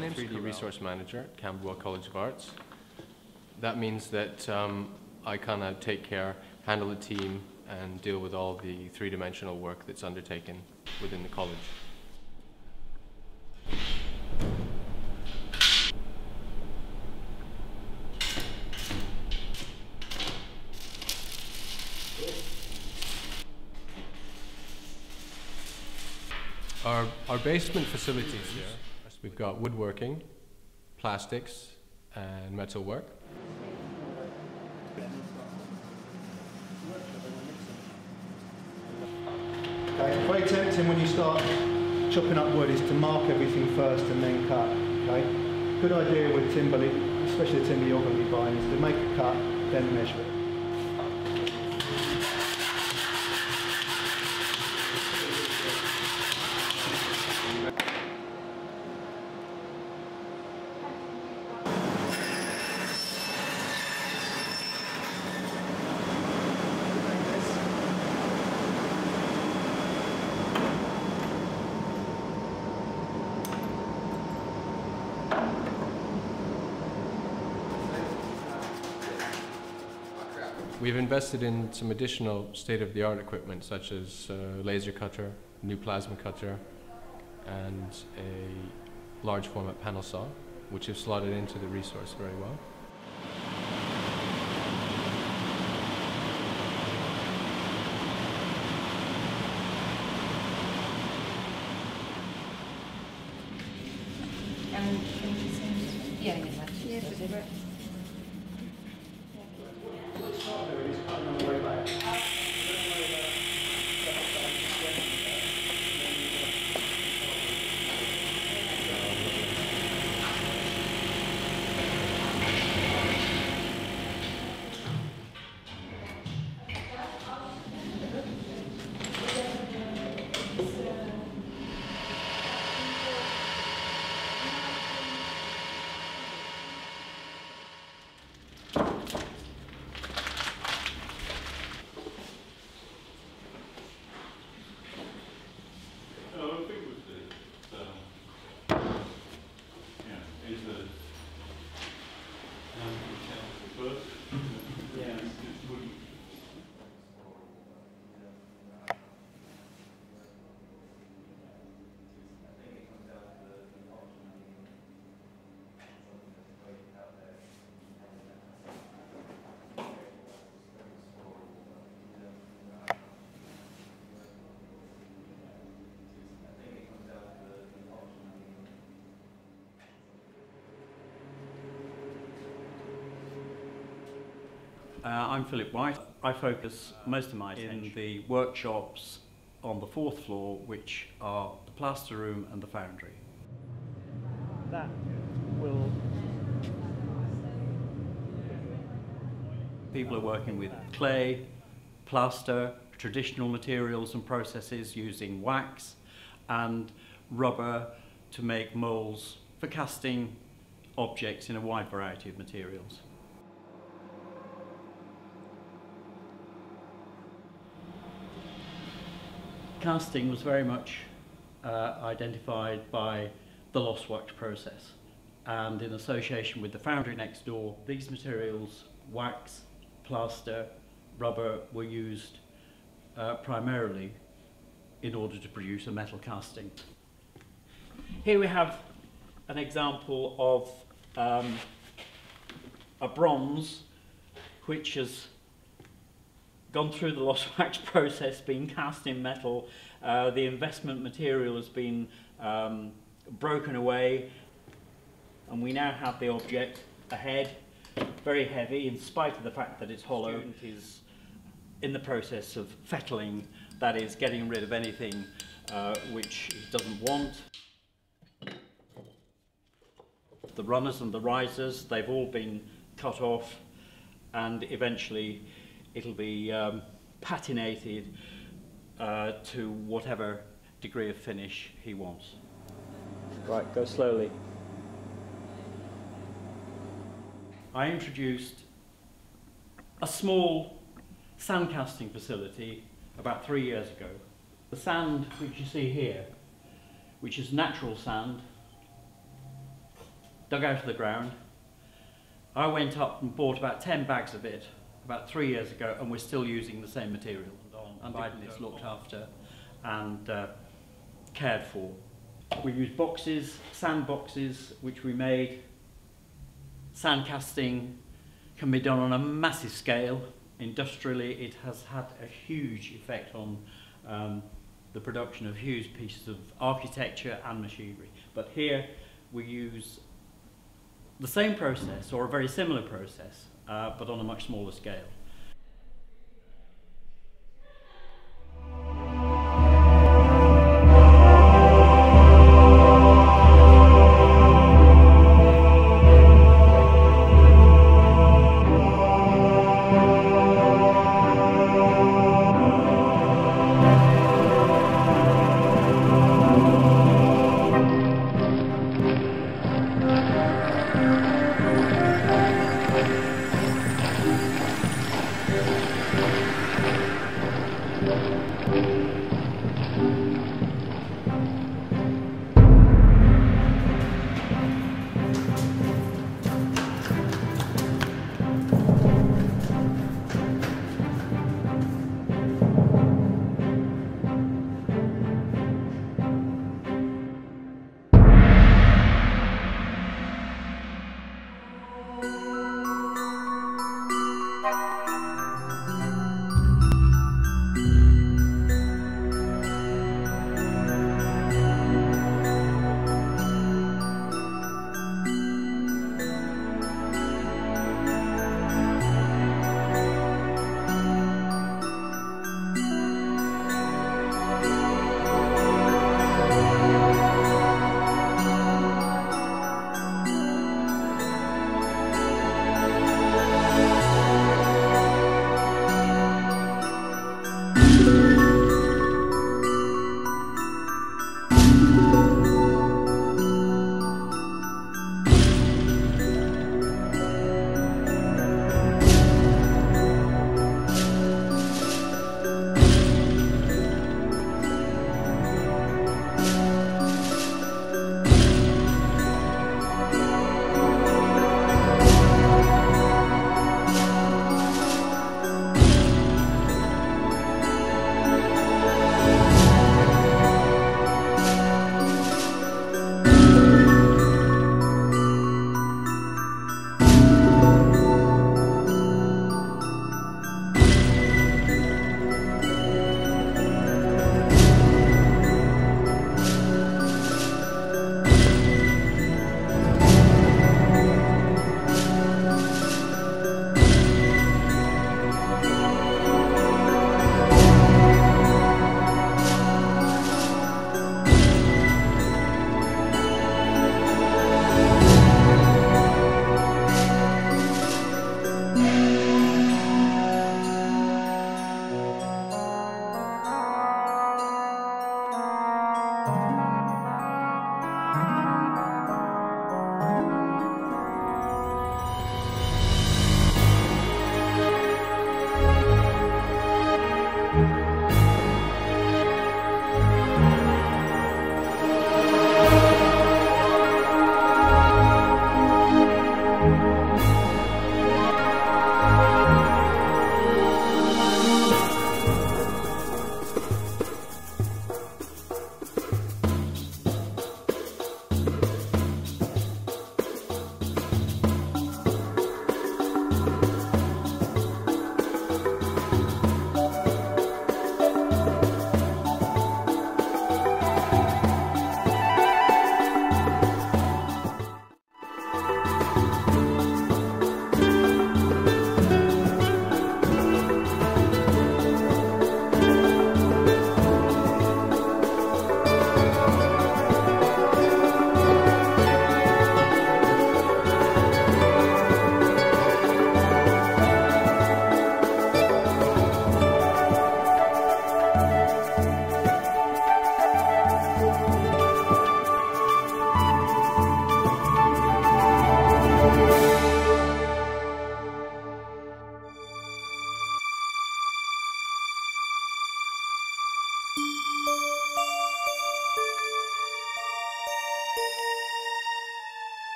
name's 3D Resource Manager at Camberwell College of Arts. That means that I kind of handle the team and deal with all the three-dimensional work that's undertaken within the college. Our basement facilities here, we've got woodworking, plastics and metalwork. Okay, very tempting when you start chopping up wood is to mark everything first and then cut. Okay, good idea with timber, especially the timber you're going to be buying, is to make a cut, then measure it. We've invested in some additional state-of-the-art equipment such as a laser cutter, new plasma cutter, and a large format panel saw, which have slotted into the resource very well. I'm Philip White. I focus most of my attention in the workshops on the 4th floor, which are the plaster room and the foundry. That will... People are working with clay, plaster, traditional materials and processes using wax and rubber to make moulds for casting objects in a wide variety of materials. Casting was very much identified by the lost wax process, and in association with the foundry next door, these materials, wax, plaster, rubber, were used primarily in order to produce a metal casting. Here we have an example of a bronze which has gone through the lost wax process, been cast in metal. The investment material has been broken away, and we now have the object, a head, very heavy in spite of the fact that it's hollow. The student is in the process of fettling, that is, getting rid of anything which he doesn't want. The runners and the risers, they've all been cut off, and eventually it'll be patinated to whatever degree of finish he wants. Right, go slowly. I introduced a small sand casting facility about 3 years ago. The sand which you see here, which is natural sand, dug out of the ground. I went up and bought about 10 bags of it about 3 years ago, and we're still using the same material, providing it's looked after and cared for. We use boxes, sand boxes, which we made. Sand casting can be done on a massive scale. Industrially, it has had a huge effect on the production of huge pieces of architecture and machinery. But here we use the same process, or a very similar process, but on a much smaller scale.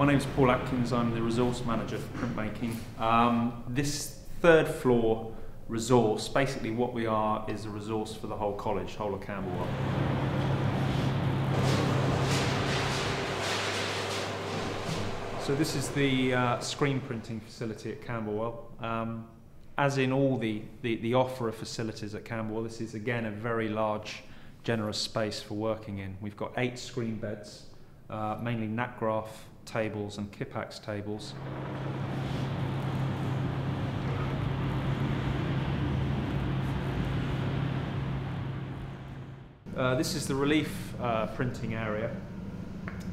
name's Paul Atkins. I'm the resource manager for printmaking. This third floor resource, basically what we are is a resource for the whole college, whole of Camberwell. So this is the screen printing facility at Camberwell. As in all the offer of facilities at Camberwell, this is again a very large, generous space for working in. We've got 8 screen beds, mainly Natgraph tables and Kipax tables. This is the relief printing area,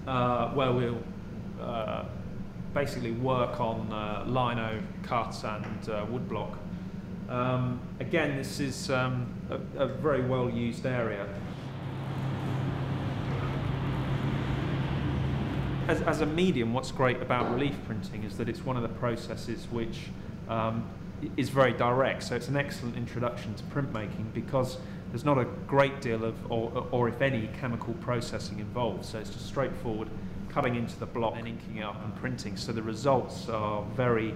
where we'll basically work on lino cuts and woodblock. Again, this is a very well used area. As a medium, what's great about relief printing is that it's one of the processes which is very direct, so it's an excellent introduction to printmaking because there's not a great deal of, or if any, chemical processing involved, so it's just straightforward cutting into the block and inking it up and printing, so the results are very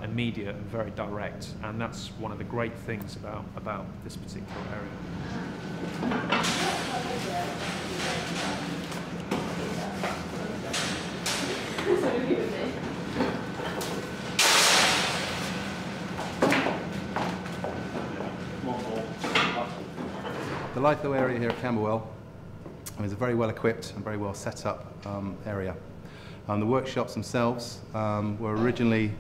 immediate and very direct, and that's one of the great things about this particular area. The litho area here at Camberwell is a very well equipped and very well set up area. The workshops themselves were originally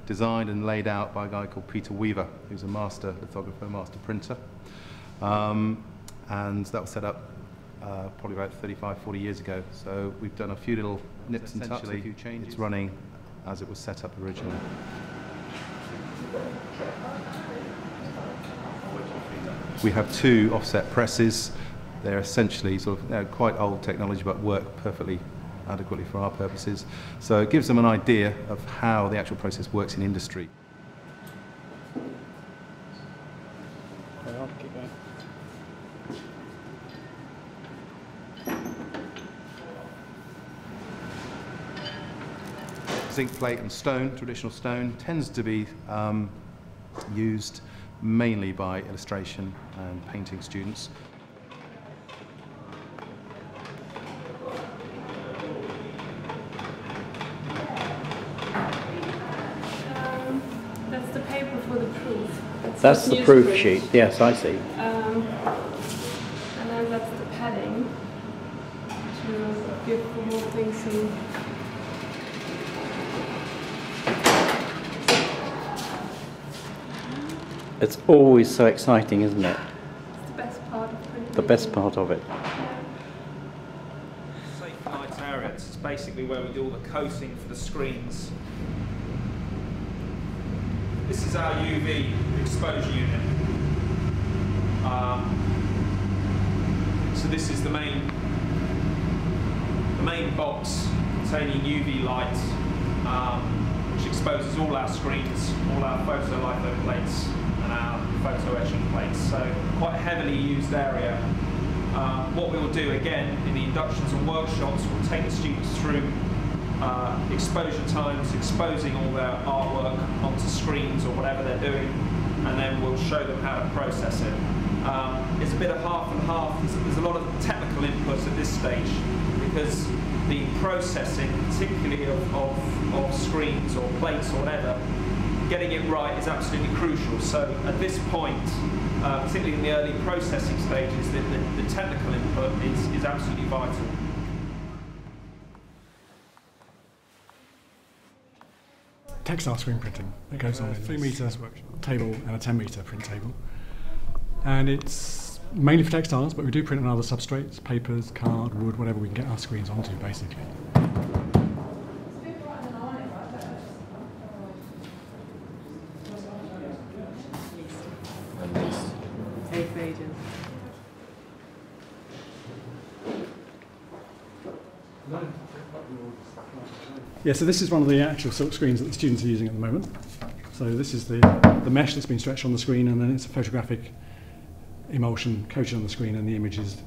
designed and laid out by a guy called Peter Weaver, who's a master lithographer, master printer, and that was set up probably about 35-40 years ago. So we've done a few little nips and tucks, a few changes. It's running as it was set up originally. We have 2 offset presses. They're essentially sort of quite old technology, but work perfectly adequately for our purposes. So it gives them an idea of how the actual process works in industry. Zinc plate and stone, traditional stone, tends to be used mainly by illustration and painting students. That's the paper for the proof. That's the proof sheet, yes, I see. And then that's the padding to give more things in. It's always so exciting, isn't it? It's the best part of printing. The best part of it. Safe light area, this is basically where we do all the coating for the screens. This is our UV exposure unit. So this is the main box containing UV light, which exposes all our screens, all our photo litho plates and our photo etching plates. So quite a heavily used area. What we will do again in the inductions and workshops, we'll take the students through exposure times, exposing all their artwork onto screens or whatever they're doing, and then we'll show them how to process it. It's a bit of half and half. There's a lot of technical input at this stage because the processing, particularly of screens or plates or whatever, getting it right is absolutely crucial. So at this point, particularly in the early processing stages, the technical input is absolutely vital. Textile screen printing that goes on a 3-metre table and a 10-metre print table, and it's mainly for textiles, but we do print on other substrates, papers, card, wood, whatever we can get our screens onto basically. Yeah, so this is one of the actual silk screens that the students are using at the moment. So this is the mesh that's been stretched on the screen, and then it's a photographic emulsion coated on the screen, and the image is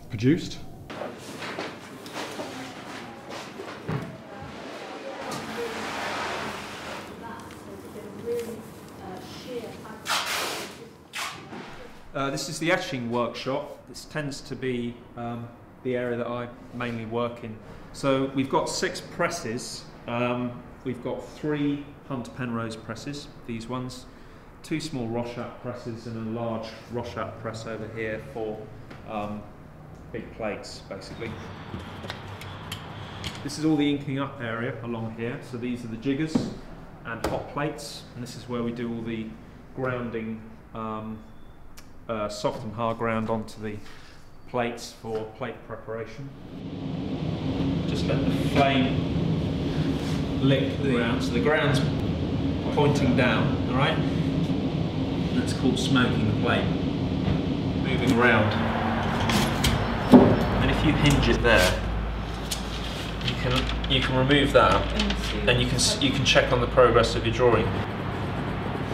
produced. This is the etching workshop. This tends to be the area that I mainly work in. So we've got 6 presses. We've got 3 Hunt Penrose presses, these ones, 2 small Rochat presses and a large Rochat press over here for big plates, basically. This is all the inking up area along here. So these are the jiggers and hot plates, and this is where we do all the grounding, soft and hard ground onto the plates for plate preparation. Just let the flame lick the ground, so the ground's pointing down, all right? That's called smoking the plate. Moving around. And if you hinge it there, you can remove that, and you can check on the progress of your drawing.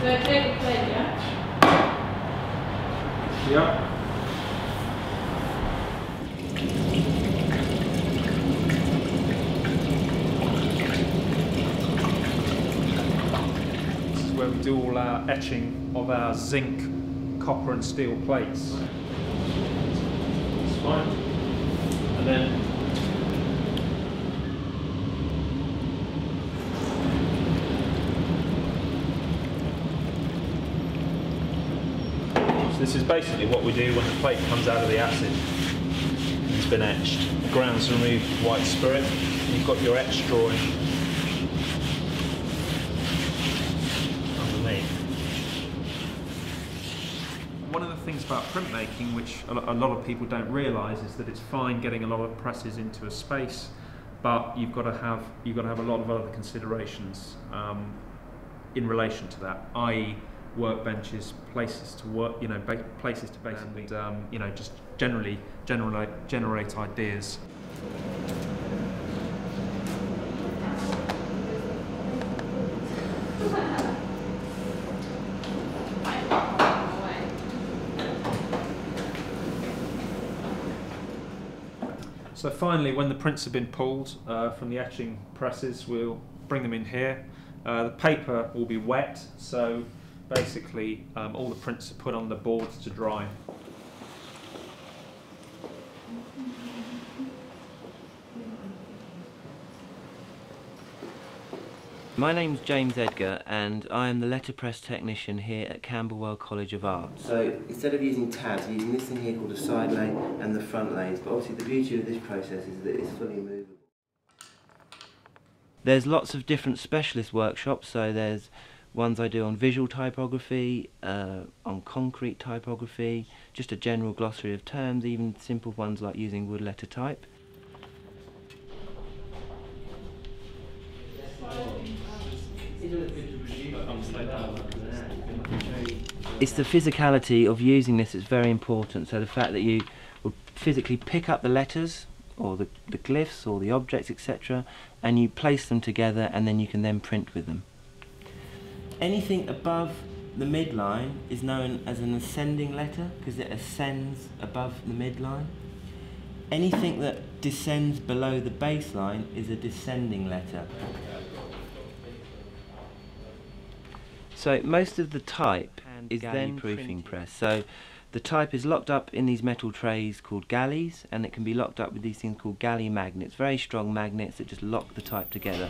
So I take the plate, yeah? Yeah. This is where we do all our etching of our zinc, copper and steel plates. That's fine. And then this is basically what we do when the plate comes out of the acid and it's been etched. The ground's removed with white spirit, and you've got your etched drawing underneath. One of the things about printmaking, which a lot of people don't realise, is that it's fine getting a lot of presses into a space, but you've got to have a lot of other considerations in relation to that, i.e. workbenches, places to work, places to basically, just generate ideas. So finally, when the prints have been pulled from the etching presses, we'll bring them in here. The paper will be wet, so basically all the prints are put on the boards to dry. My name's James Edgar, and I am the letterpress technician here at Camberwell College of Art. So instead of using tabs, we're using this thing here called a side lane and the front lanes, but obviously the beauty of this process is that it's fully movable. There's lots of different specialist workshops, so there's ones I do on visual typography, on concrete typography, just a general glossary of terms, even simple ones like using wood letter type. It's the physicality of using this that's very important, so the fact that you will physically pick up the letters or the glyphs or the objects, etc., and you place them together, and then you can then print with them. Anything above the midline is known as an ascending letter because it ascends above the midline. Anything that descends below the baseline is a descending letter. So most of the type is then proofing press. So the type is locked up in these metal trays called galleys, and it can be locked up with these things called galley magnets, very strong magnets that just lock the type together.